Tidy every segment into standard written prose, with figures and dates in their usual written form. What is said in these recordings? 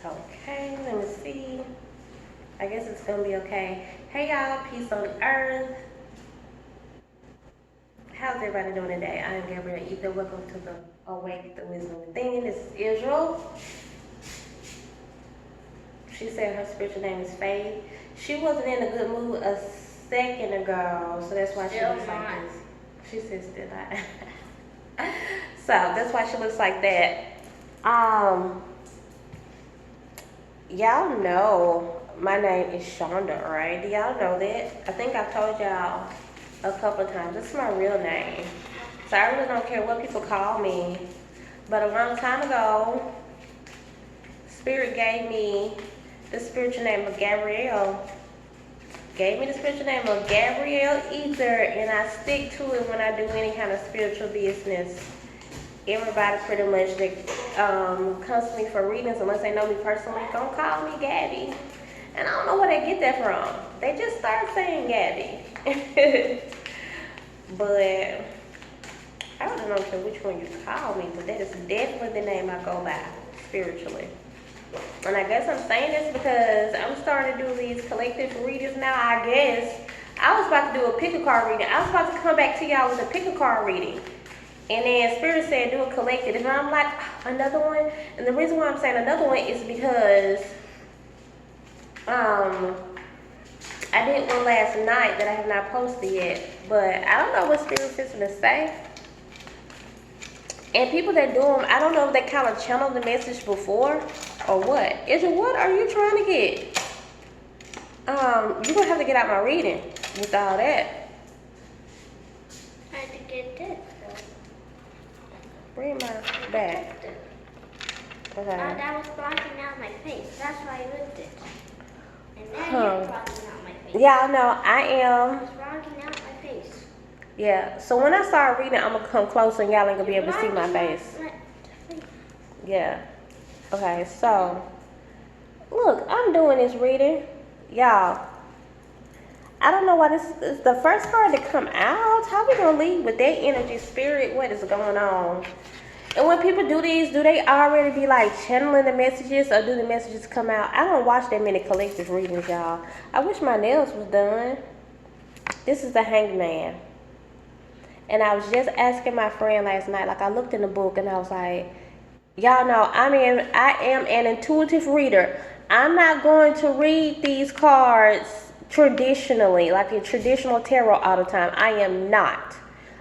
Okay, let me see. I guess it's gonna be okay. Hey y'all, peace on earth. How's everybody doing today? I am GabrielleEther. Welcome to the Awake the Wisdom Within. This is Israel. She said her spiritual name is Faith. She wasn't in a good mood a second ago, so that's why she looks like this. She said still not. So that's why she looks like that. Y'all know my name is Shonda, right? Do y'all know that? I think I've told y'all a couple of times. This is my real name. So I really don't care what people call me. But a long time ago, Spirit gave me the spiritual name of Gabrielle. Gave me the spiritual name of GabrielleEther, and I stick to it when I do any kind of spiritual business. Everybody pretty much that comes to me for readings, unless they know me personally, gonna call me Gabby. And I don't know where they get that from. They just start saying Gabby. But I really don't care which one you call me, but that is definitely the name I go by spiritually. And I guess I'm saying this because I'm starting to do these collective readings now, I guess. I was about to do a pick a card reading. I was about to come back to y'all with a pick a card reading. And then Spirit said do a collective. And I'm like, another one? And the reason why I'm saying another one is because I did one last night that I have not posted yet. But I don't know what Spirit is going to say. And people that do them, I don't know if they kind of channeled the message before or what. Israel, what are you trying to get? You're going to have to get out my reading with all that. I had to get this. Bring my back. Okay. That was blocking out my face. That's why I moved it. And now you're blocking out my face. Yeah, I know. I am. It was blocking out my face. Yeah. So when I start reading, I'm going to come closer and y'all ain't going to be able to see my face. Yeah. Okay, so. Look, I'm doing this reading. Y'all. I don't know why this is the first card to come out. How we going to leave with that energy, Spirit? What is going on? And when people do these, do they already be like channeling the messages or do the messages come out? I don't watch that many collective readings, y'all. I wish my nails was done. This is the Hangman. And I was just asking my friend last night, like I looked in the book and I was like, y'all know, I am an intuitive reader. I'm not going to read these cards traditionally, like a traditional tarot all the time. I am not.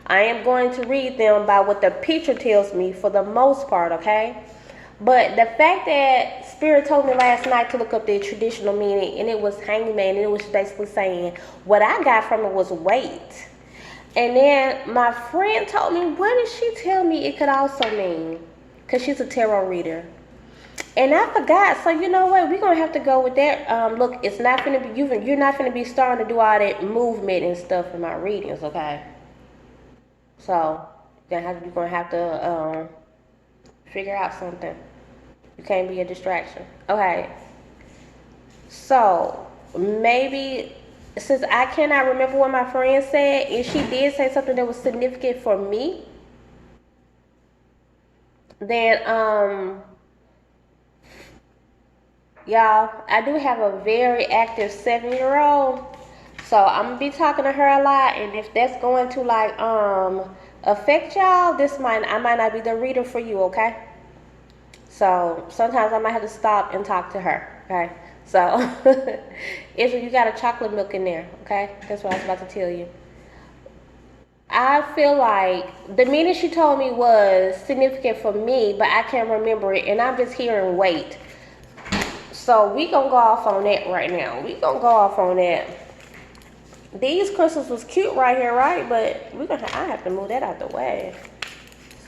I am going to read them by what the picture tells me for the most part, okay? But the fact that Spirit told me last night to look up the traditional meaning, and it was Hangman, and it was basically saying, what I got from it was weight. And then my friend told me, what did she tell me it could also mean? Because she's a tarot reader. And I forgot, so you know what? We're gonna have to go with that. Look, it's not gonna be you're not gonna be starting to do all that movement and stuff in my readings, okay? So you're gonna have to figure out something. You can't be a distraction. Okay. So maybe since I cannot remember what my friend said, and she did say something that was significant for me, then y'all, I do have a very active 7-year-old, so I'm gonna be talking to her a lot, and if that's going to like affect y'all, I might not be the reader for you, okay? So sometimes I might have to stop and talk to her, okay? So Israel, you got a chocolate milk in there, okay? That's what I was about to tell you. I feel like the meaning she told me was significant for me, but I can't remember it, and I'm just hearing weight. So we gonna go off on that right now. We gonna go off on that. These crystals was cute right here, right? But I have to move that out the way.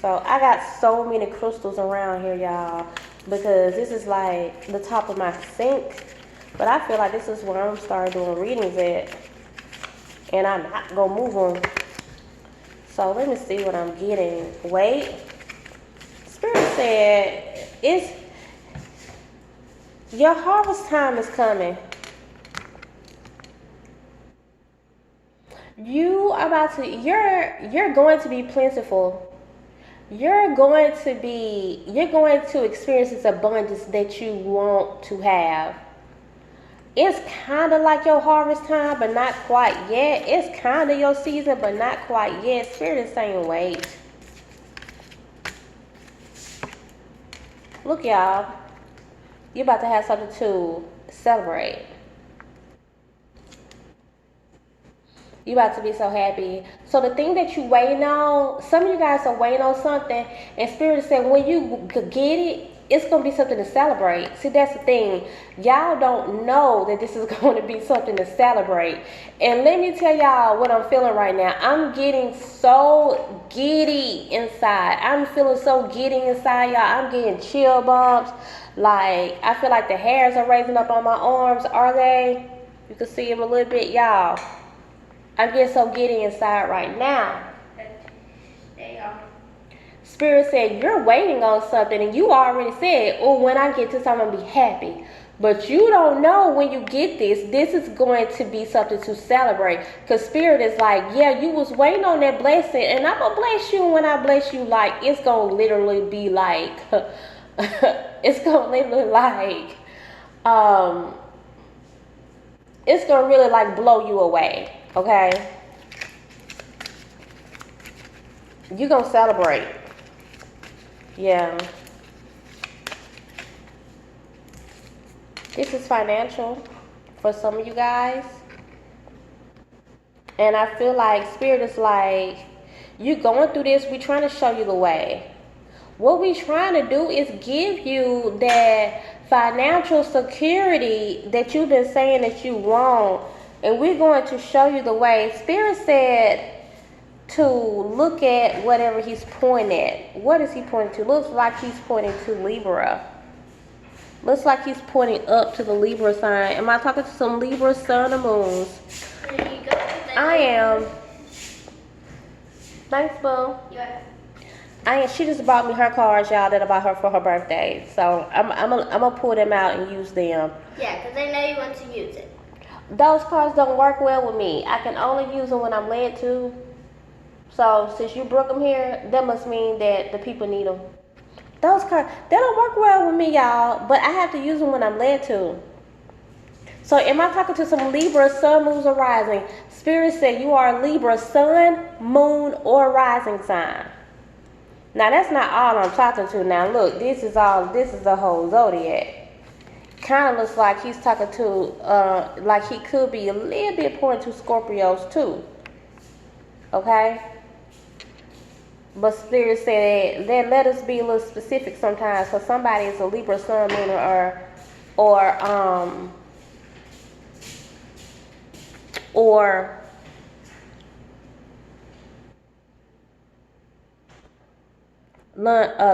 So I got so many crystals around here, y'all, because this is like the top of my sink. But I feel like this is where I'm starting doing readings at, and I'm not gonna move them. So let me see what I'm getting. Wait. Spirit said your harvest time is coming. You're going to be plentiful. you're going to experience this abundance that you want to have. It's kind of like your harvest time, but not quite yet. It's kind of your season, but not quite yet. Spirit is saying wait. Look, y'all. You're about to have something to celebrate. You about to be so happy. So the thing that you waiting on, some of you guys are waiting on something, and Spirit said when you get it, it's going to be something to celebrate. See, that's the thing. Y'all don't know that this is going to be something to celebrate. And let me tell y'all what I'm feeling right now. I'm getting so giddy inside. I'm feeling so giddy inside, y'all. I'm getting chill bumps. Like, I feel like the hairs are raising up on my arms. Are they? You can see them a little bit, y'all. I'm getting so giddy inside right now. They are. Spirit said, you're waiting on something, and you already said, oh, when I get this, I'm going to be happy. But you don't know when you get this is going to be something to celebrate. Because Spirit is like, yeah, you was waiting on that blessing, and I'm going to bless you. And when I bless you, like, it's going to literally be like, it's going to literally like, it's going to really like blow you away. Okay? You're going to celebrate. Yeah. This is financial for some of you guys. And I feel like Spirit is like, you going through this, we're trying to show you the way. What we're trying to do is give you that financial security that you've been saying that you want. And we're going to show you the way. Spirit said to look at whatever he's pointing at. What is he pointing to? Looks like he's pointing to Libra. Looks like he's pointing up to the Libra sign. Am I talking to some Libra sun or moons? I am. Thanks, boo. Yeah. I am. She just bought me her cards, y'all, that I bought her for her birthday. So I'm gonna pull them out and use them. Yeah, because I know you want to use it. Those cards don't work well with me. I can only use them when I'm led to. So since you broke them here, that must mean that the people need them. Those cards, they don't work well with me, y'all. But I have to use them when I'm led to. So am I talking to some Libra, sun, moons, or rising? Spirit said you are a Libra, sun, moon, or rising sign. Now that's not all I'm talking to. Now look, this is the whole zodiac. Kind of looks like he's talking to, like he could be a little bit pointing to Scorpios too. Okay? But Spirit said that let us be a little specific sometimes, because somebody is a Libra, sun, moon, or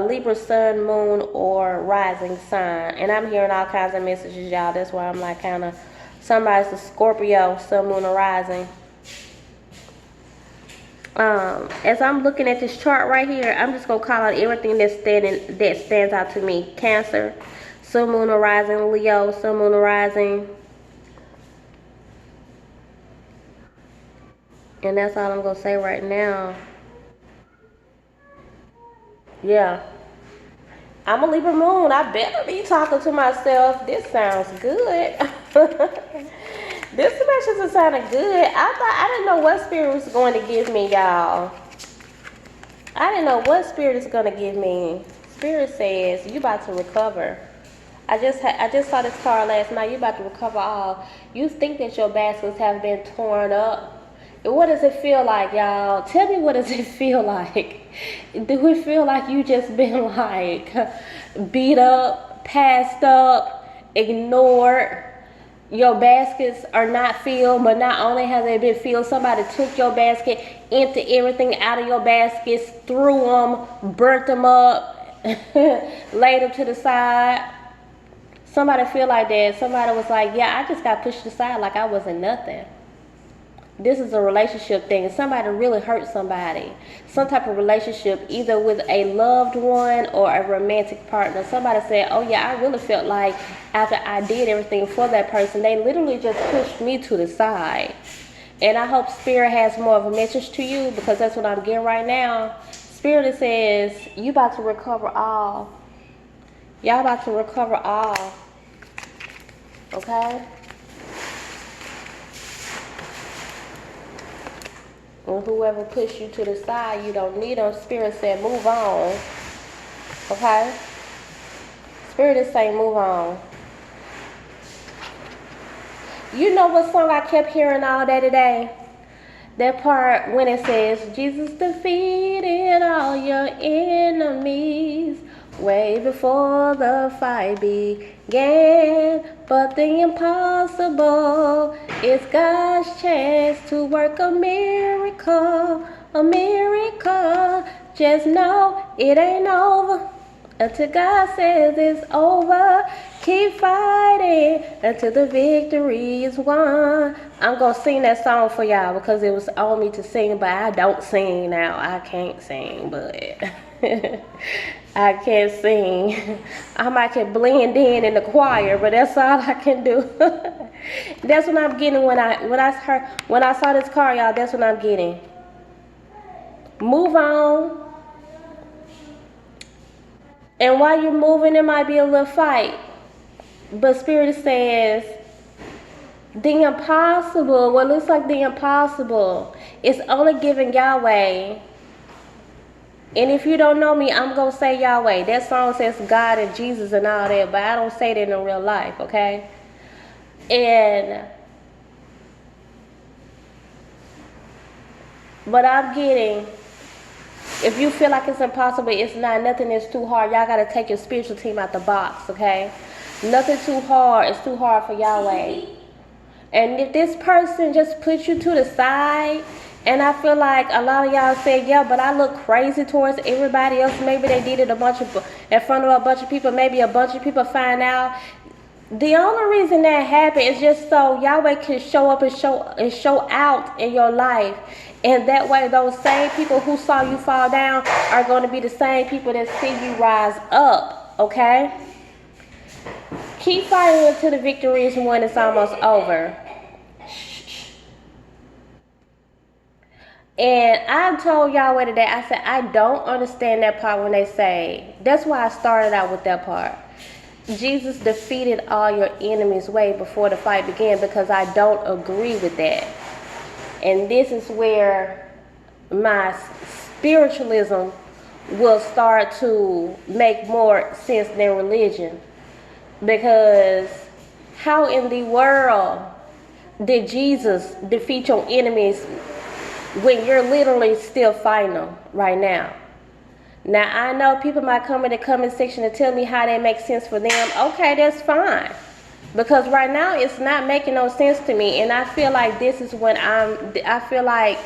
Libra, sun, moon, or rising sign. And I'm hearing all kinds of messages, y'all. That's why I'm like kind of, somebody's a Scorpio, sun, moon, or rising. As I'm looking at this chart right here, I'm just going to call out everything that stands out to me. Cancer, sun, moon, or rising. Leo, sun, moon, or rising. And that's all I'm going to say right now. Yeah. I'm a Libra moon. I better be talking to myself. This sounds good. This message is sounding good. I didn't know what Spirit was going to give me, y'all. I didn't know what Spirit is going to give me. Spirit says you about to recover. I just saw this card last night. You about to recover all. You think that your baskets have been torn up. What does it feel like, y'all? Tell me, what does it feel like? Do it feel like you just been like beat up, passed up, ignored? Your baskets are not filled, but not only have they been filled, somebody took your basket, emptied everything out of your baskets, threw them, burnt them up, laid them to the side. Somebody feel like that. Somebody was like, yeah, I just got pushed aside like I wasn't nothing. This is a relationship thing. Somebody really hurt somebody. Some type of relationship, either with a loved one or a romantic partner. Somebody said, oh yeah, I really felt like after I did everything for that person, they literally just pushed me to the side. And I hope Spirit has more of a message to you, because that's what I'm getting right now. Spirit says you about to recover all. Y'all about to recover all. Okay? And whoever pushed you to the side, you don't need them. Spirit said move on. Okay? Spirit is saying move on. You know what song I kept hearing all day today? That part when it says, Jesus defeated all your enemies way before the fight began. But the impossible is God's chance to work a miracle, a miracle. Just know it ain't over until God says it's over. Keep fighting until the victory is won. I'm going to sing that song for y'all because it was on me to sing, but I don't sing now. I can't sing, but I can't sing. I might can blend in the choir, but that's all I can do. That's what I'm getting when I saw this car, y'all. That's what I'm getting. Move on. And while you're moving, there might be a little fight. But Spirit says, the impossible, what looks like the impossible, is only given Yahweh. And if you don't know me, I'm going to say Yahweh. That song says God and Jesus and all that, but I don't say that in real life, okay? But I'm getting, if you feel like it's impossible, it's not, nothing is too hard. Y'all got to take your spiritual team out the box, okay? Nothing too hard is too hard for Yahweh. And if this person just puts you to the side, and I feel like a lot of y'all say, yeah, but I look crazy towards everybody else. Maybe they did it in front of a bunch of people. Maybe a bunch of people find out. The only reason that happened is just so Yahweh can show up and show out in your life. And that way, those same people who saw you fall down are going to be the same people that see you rise up, okay? Keep fighting until the victory is won. It's almost over. And I told Yahweh today, I said, I don't understand that part when they say, that's why I started out with that part. Jesus defeated all your enemies way before the fight began, because I don't agree with that. And this is where my spiritualism will start to make more sense than religion. Because how in the world did Jesus defeat your enemies when you're literally still fighting them right now? Now, I know people might come in the comment section and tell me how that makes sense for them. Okay, that's fine. Because right now it's not making no sense to me. And I feel like this is when I feel like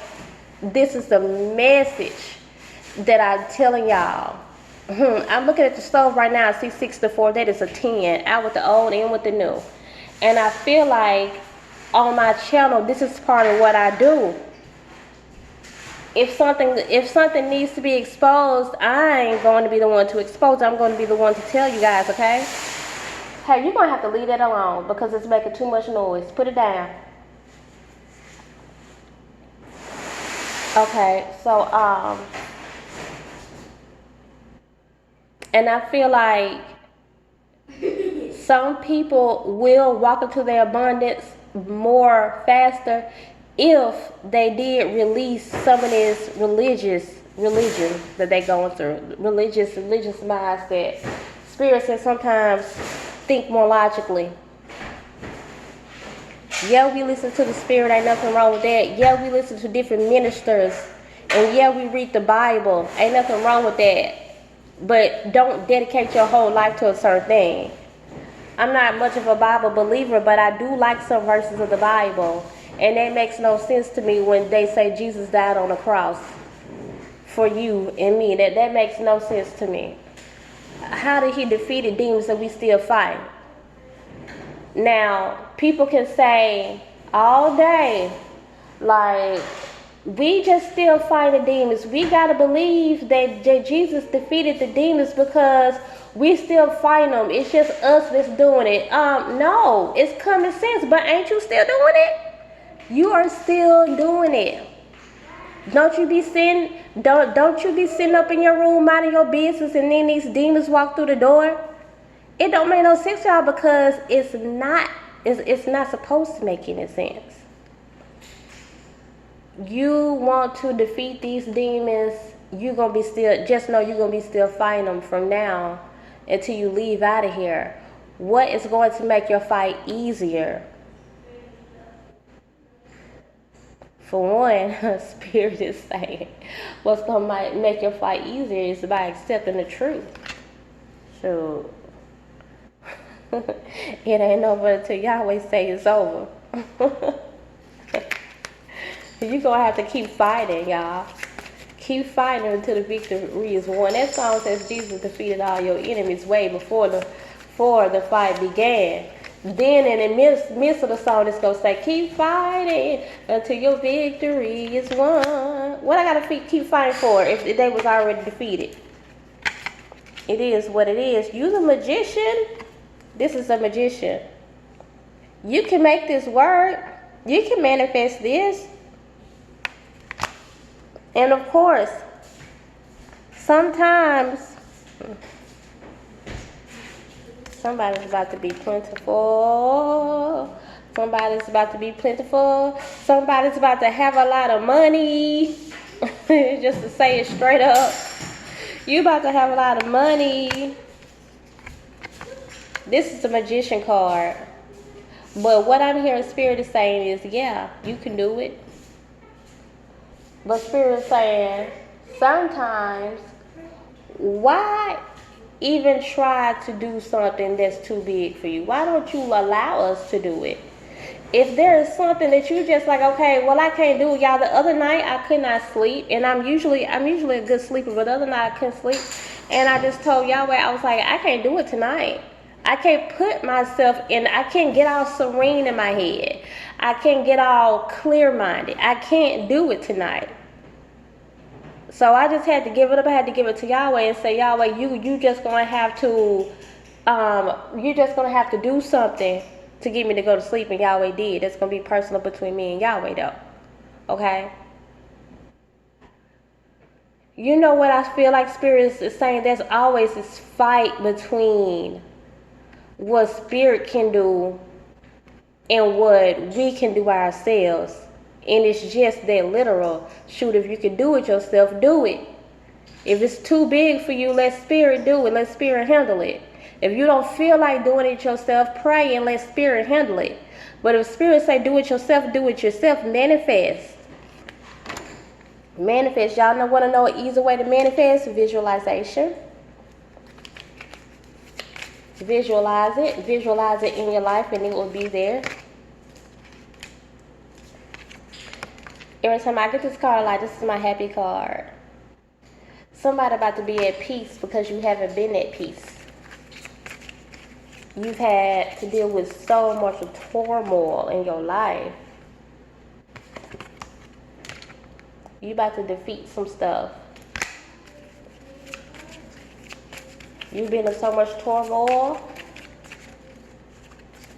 this is the message that I'm telling y'all. I'm looking at the stove right now. I see 6 to 4. That is a 10. Out with the old, in with the new. And I feel like on my channel, this is part of what I do. If something needs to be exposed, I ain't going to be the one to expose. I'm going to be the one to tell you guys, okay? Hey, you're going to have to leave that alone because it's making too much noise. Put it down. Okay, so, and I feel like some people will walk into their abundance more faster if they did release some of this religion that they going through. Religious mindset. Spirits that sometimes think more logically. Yeah, we listen to the Spirit, ain't nothing wrong with that. Yeah, we listen to different ministers. And yeah, we read the Bible, ain't nothing wrong with that. But don't dedicate your whole life to a certain thing. I'm not much of a Bible believer, but I do like some verses of the Bible. And that makes no sense to me when they say Jesus died on the cross for you and me. That makes no sense to me. How did he defeat the demons and we still fight? Now, people can say all day, like, we just still fight the demons. We got to believe that Jesus defeated the demons because we still fighting them. It's just us that's doing it. No, it's common sense, but ain't you still doing it? You are still doing it. Don't you be sitting up in your room minding your business and then these demons walk through the door? It don't make no sense, y'all, because it's not supposed to make any sense. You want to defeat these demons, just know you're gonna be still fighting them from now until you leave out of here. What is going to make your fight easier? For one, Spirit is saying what's going to make your fight easier is by accepting the truth. So, it ain't over until Yahweh say it's over. You're going to have to keep fighting, y'all. Keep fighting until the victory is won. That song says Jesus defeated all your enemies way before the fight began. Then in the midst of the song, it's going to say, keep fighting until your victory is won. What I got to keep fighting for if they was already defeated? It is what it is. You're the magician. This is a magician. You can make this work. You can manifest this. And of course, sometimes somebody's about to be plentiful. Somebody's about to be plentiful. Somebody's about to have a lot of money. Just to say it straight up. You about to have a lot of money. This is the magician card. But what I'm hearing Spirit is saying is, yeah, you can do it. But Spirit is saying, sometimes, why even try to do something that's too big for you? Why don't you allow us to do it? If there is something that you just like, okay, well, I can't do it, y'all. The other night I could not sleep, and I'm usually a good sleeper, but the other night I couldn't sleep, and I just told Yahweh, I was like, I can't do it tonight. I can't put myself in. I can't get all serene in my head. I can't get all clear-minded. I can't do it tonight. So I just had to give it up. I had to give it to Yahweh and say, Yahweh, you just gonna have to, do something to get me to go to sleep. And Yahweh did. That's gonna be personal between me and Yahweh, though. Okay. You know what I feel like Spirit is saying? There's always this fight between what Spirit can do and what we can do ourselves. And it's just that literal. Shoot, if you can do it yourself, do it. If it's too big for you, let Spirit do it. Let Spirit handle it. If you don't feel like doing it yourself, pray and let Spirit handle it. But if Spirit say do it yourself, do it yourself. Manifest. Manifest. Y'all want to know an easy way to manifest? Visualization. Visualize it. Visualize it in your life and it will be there. Every time I get this card, like, this is my happy card. Somebody about to be at peace because you haven't been at peace. You've had to deal with so much turmoil in your life. You about to defeat some stuff. You've been in so much turmoil.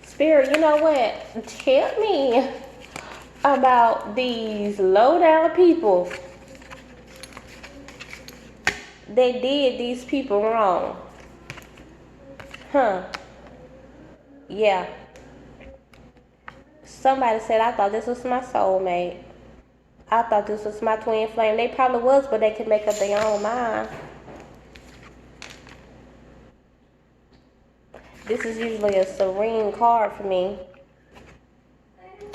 Spirit, you know what? Tell me about these low down people that did these people wrong. Yeah. Somebody said, I thought this was my soulmate. I thought this was my twin flame. They probably was, but they could make up their own mind. This is usually a serene card for me.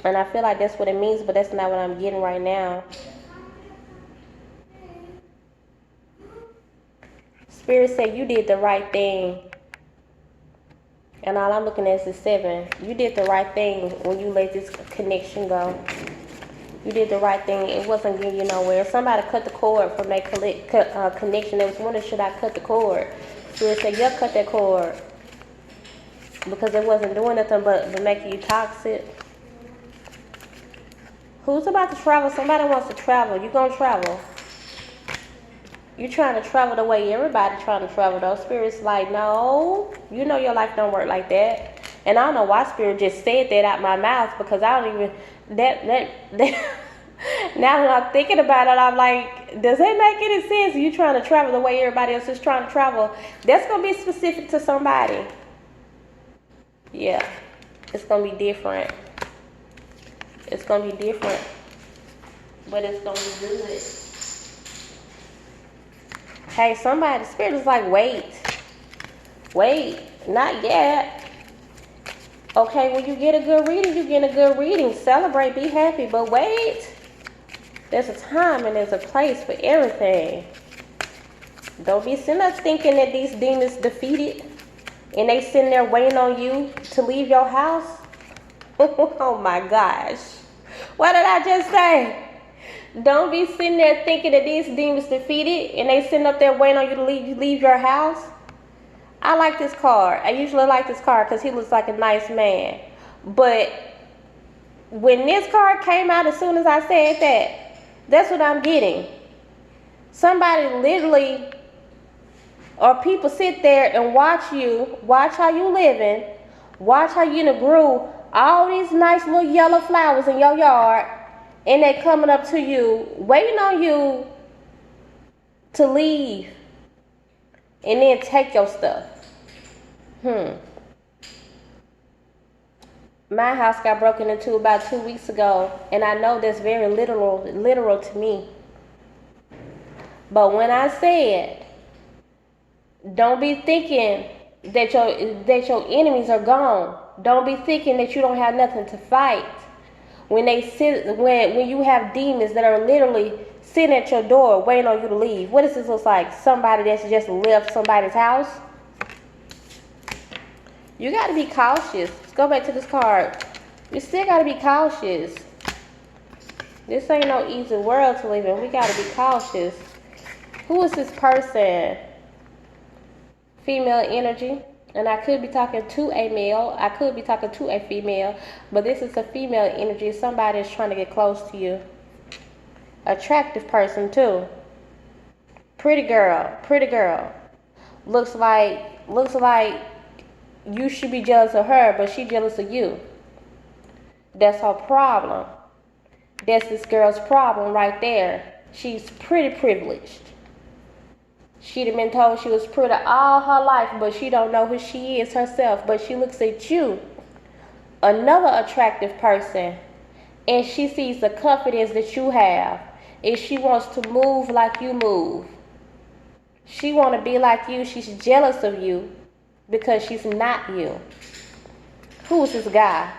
And I feel like that's what it means, but that's not what I'm getting right now. Spirit said you did the right thing. And all I'm looking at is 7. You did the right thing when you let this connection go. You did the right thing. It wasn't getting you nowhere. Somebody cut the cord from that connection. They was wondering, should I cut the cord? Spirit said, yep, cut that cord. Because it wasn't doing nothing but making you toxic. Who's about to travel? Somebody wants to travel. You gonna travel. You're trying to travel the way everybody trying to travel, though. Spirit's like, no. You know your life don't work like that. And I don't know why Spirit just said that out my mouth, because I don't even... Now that I'm thinking about it, I'm like, does it make any sense? You trying to travel the way everybody else is trying to travel? That's gonna be specific to somebody. Yeah, it's gonna be different. It's gonna be different, but it's gonna be good. Hey, somebody, spirit is like, wait, not yet. Okay, when you get a good reading, you get a good reading. Celebrate, be happy, but wait. There's a time and there's a place for everything. Don't be sitting there thinking that these demons defeated and they sitting there waiting on you to leave your house. Oh my gosh. What did I just say? Don't be sitting there thinking that these demons defeated and they sitting up there waiting on you to leave your house. I like this card. I usually like this card because he looks like a nice man. But when this card came out, as soon as I said that, that's what I'm getting. Somebody literally, or people sit there and watch how you living, watch how you grew all these nice little yellow flowers in your yard, and they coming up to you, waiting on you to leave, and then take your stuff. My house got broken into about 2 weeks ago, and I know that's very literal to me. But when I said, don't be thinking that your enemies are gone. Don't be thinking that you don't have nothing to fight. When you have demons that are literally sitting at your door waiting on you to leave. What does this look like? Somebody that's just left somebody's house? You got to be cautious. Let's go back to this card. You still got to be cautious. This ain't no easy world to live in. We got to be cautious. Who is this person? Female energy. And I could be talking to a male. I could be talking to a female. But this is a female energy. Somebody is trying to get close to you. Attractive person too. Pretty girl. Looks like you should be jealous of her, but she's jealous of you. That's her problem. That's this girl's problem right there. She's pretty privileged. She'd have been told she was pretty all her life, but she don't know who she is herself. But she looks at you, another attractive person, and she sees the confidence that you have, and she wants to move like you move. She want to be like you. She's jealous of you because she's not you. Who is this guy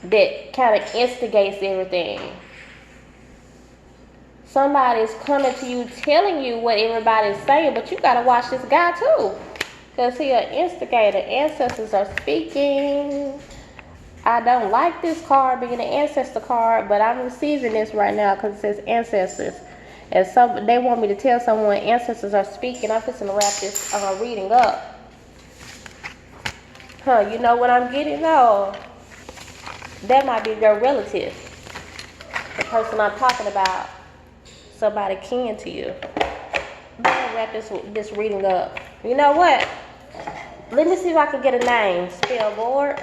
that kind of instigates everything? Somebody's coming to you telling you what everybody's saying, but you got to watch this guy too, because he's an instigator. Ancestors are speaking. I don't like this card being an ancestor card, but I'm receiving this right now because it says ancestors. And they want me to tell someone ancestors are speaking. I'm just going to wrap this reading up. You know what I'm getting? No. That might be your relative. The person I'm talking about. Somebody kin to you. I'm going to wrap this reading up. You know what? Let me see if I can get a name. Spell board.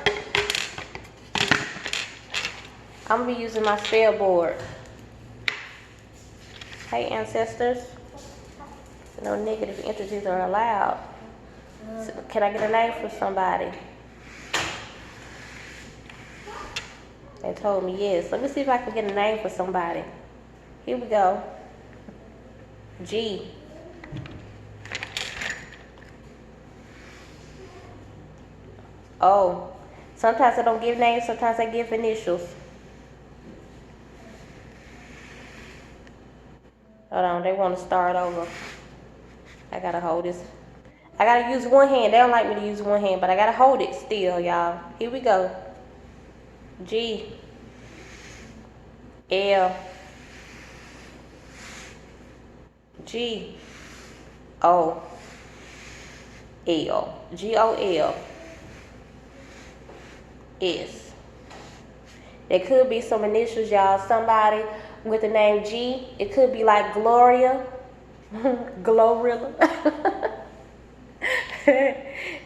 I'm going to be using my spell board. Hey, ancestors. No negative entities are allowed. So, can I get a name for somebody? They told me yes. Let me see if I can get a name for somebody. Here we go. G. O. Sometimes I don't give names, sometimes I give initials. Hold on, they want to start over. I gotta hold this. I gotta use one hand. They don't like me to use one hand, but I gotta hold it still, y'all. Here we go. G. L. G. O. L. G-O-L. S. There could be some initials, y'all. Somebody with the name G. It could be like Gloria. Glorilla.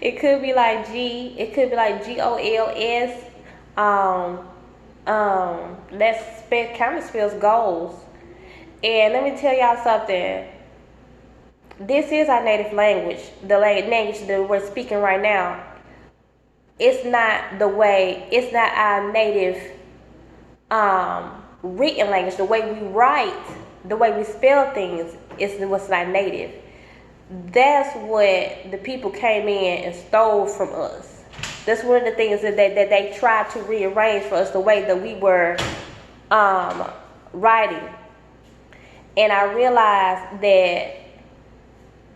It could be like G. It could be like G-O-L-S. That kind of spells goals. And let me tell y'all something. This is our native language. The language that we're speaking right now. It's not our native written language. The way we write, the way we spell things is what's not native. That's what the people came in and stole from us. That's one of the things that they tried to rearrange for us, the way that we were writing. And I realized that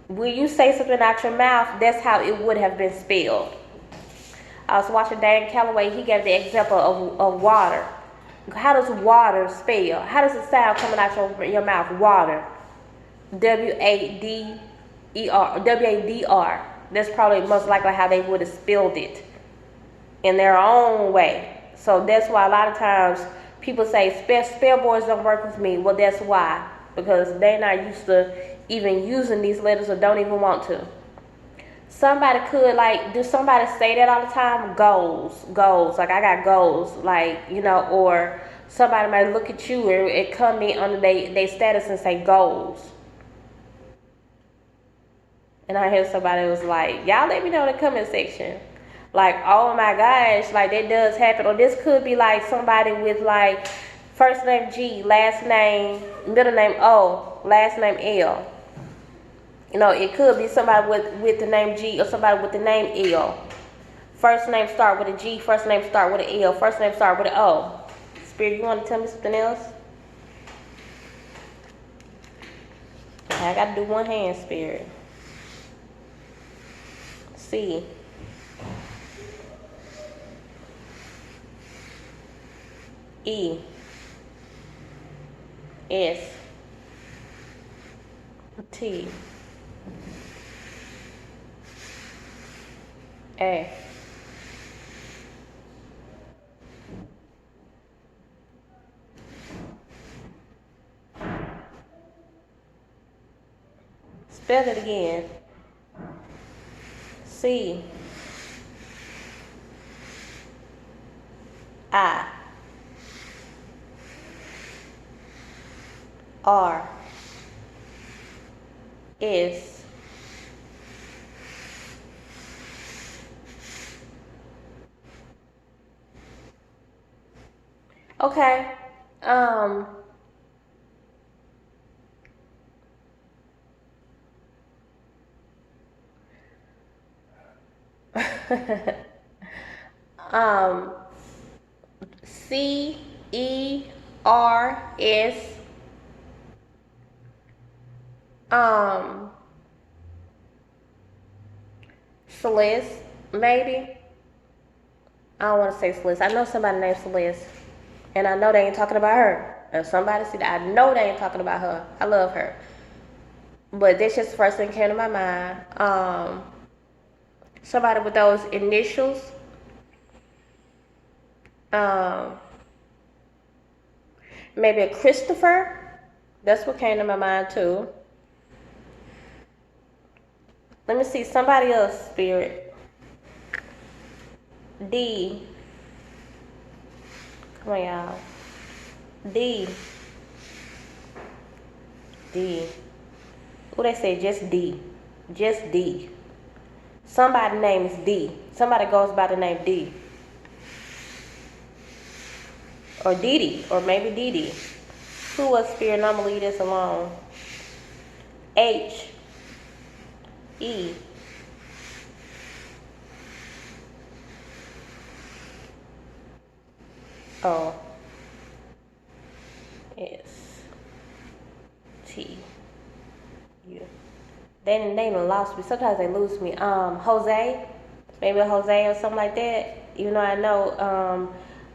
when you say something out your mouth, that's how it would have been spelled. I was watching Dan Calloway. He gave the example of water. How does water spell? How does it sound coming out your mouth? Water. W-A-D-R. W-A-D-R. That's probably most likely how they would have spelled it in their own way. So that's why a lot of times people say spell boards don't work with me. Well, that's why. Because they're not used to even using these letters or don't even want to. Somebody could, like, do somebody say that all the time? Goals, like I got goals, like, you know, or somebody might look at you and come in under their status and say goals. And I hear somebody was like, y'all let me know in the comment section. Like, oh my gosh, like that does happen. Or this could be like somebody with like first name G, last name, middle name O, last name L. You know, it could be somebody with the name G or somebody with the name L. First name start with a G, first name start with an L, first name start with an O. Spirit, you want to tell me something else? Okay, I got to do one hand, Spirit. C. E. S. T. A. Spell it again. C. I. R. S. Okay. C-E-R-S. Celeste, maybe. I don't want to say Celeste. I know somebody named Celeste, and I know they ain't talking about her. And somebody said, I know they ain't talking about her. I love her, but that's just the first thing that came to my mind. Somebody with those initials. Maybe a Christopher. That's what came to my mind too. Let me see somebody else, Spirit. D. Come on, y'all. D. D. What they say? Just D. Just D. Somebody's name is D. Somebody goes by the name D. Or Didi. Or maybe Didi. Who was Spirit? I'm going to leave this alone. H. E. O. S. T. U. They done lost me. Sometimes they lose me. Jose. Maybe Jose or something like that. You know, I know.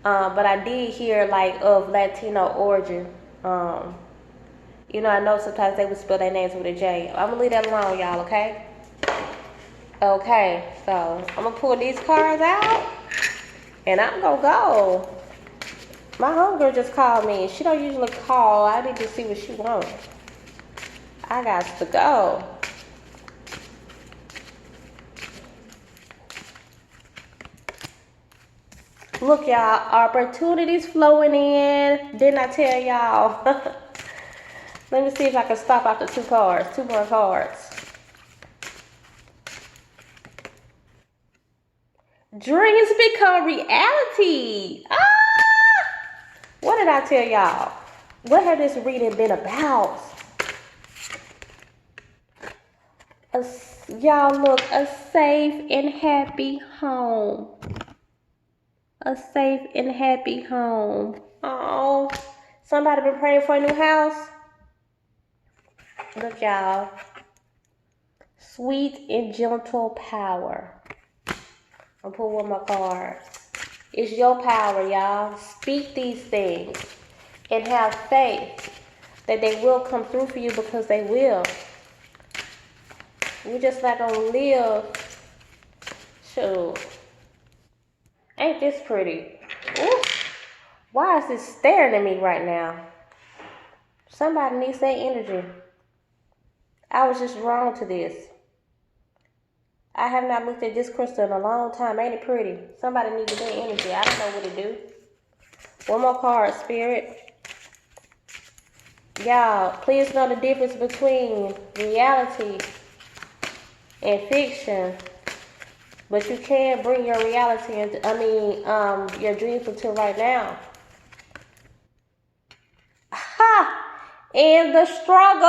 But I did hear like of Latino origin. You know, I know sometimes they would spell their names with a J. I'm gonna leave that alone, y'all. Okay. Okay. So I'm gonna pull these cards out, and I'm gonna go. My homegirl just called me. She don't usually call. I need to see what she wants. I got to go. Look, y'all, opportunities flowing in. Didn't I tell y'all? Let me see if I can stop after 2 cards. 2 more cards. Dreams become reality. What did I tell y'all? What had this reading been about? Y'all, look, a safe and happy home. A safe and happy home. Oh, somebody been praying for a new house? Look, y'all. Sweet and gentle power. I'll pull one more card. It's your power, y'all. Speak these things and have faith that they will come through for you, because they will. We're just not gonna live. Shoot. Ain't this pretty? Ooh. Why is this staring at me right now? Somebody needs that energy. I was just drawn to this. I have not looked at this crystal in a long time. Ain't it pretty? Somebody needed that energy. I don't know what to do. One more card, Spirit. Y'all, please know the difference between reality and fiction. But you can bring your reality into, your dreams into right now. Ha! In the struggle.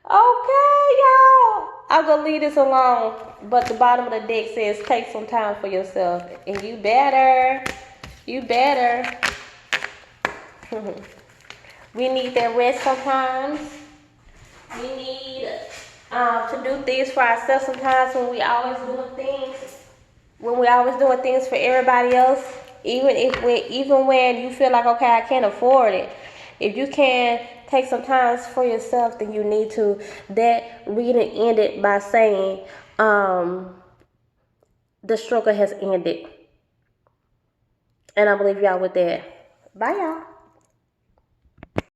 Okay, y'all. I'm gonna leave this alone. But the bottom of the deck says take some time for yourself. And you better. You better. We need that rest sometimes. We need to do things for ourselves sometimes when we always doing things. When we always doing things for everybody else. Even when you feel like, okay, I can't afford it. If you can take some time for yourself, then you need to. That reading ended by saying, the struggle has ended. And I believe y'all with that. Bye, y'all.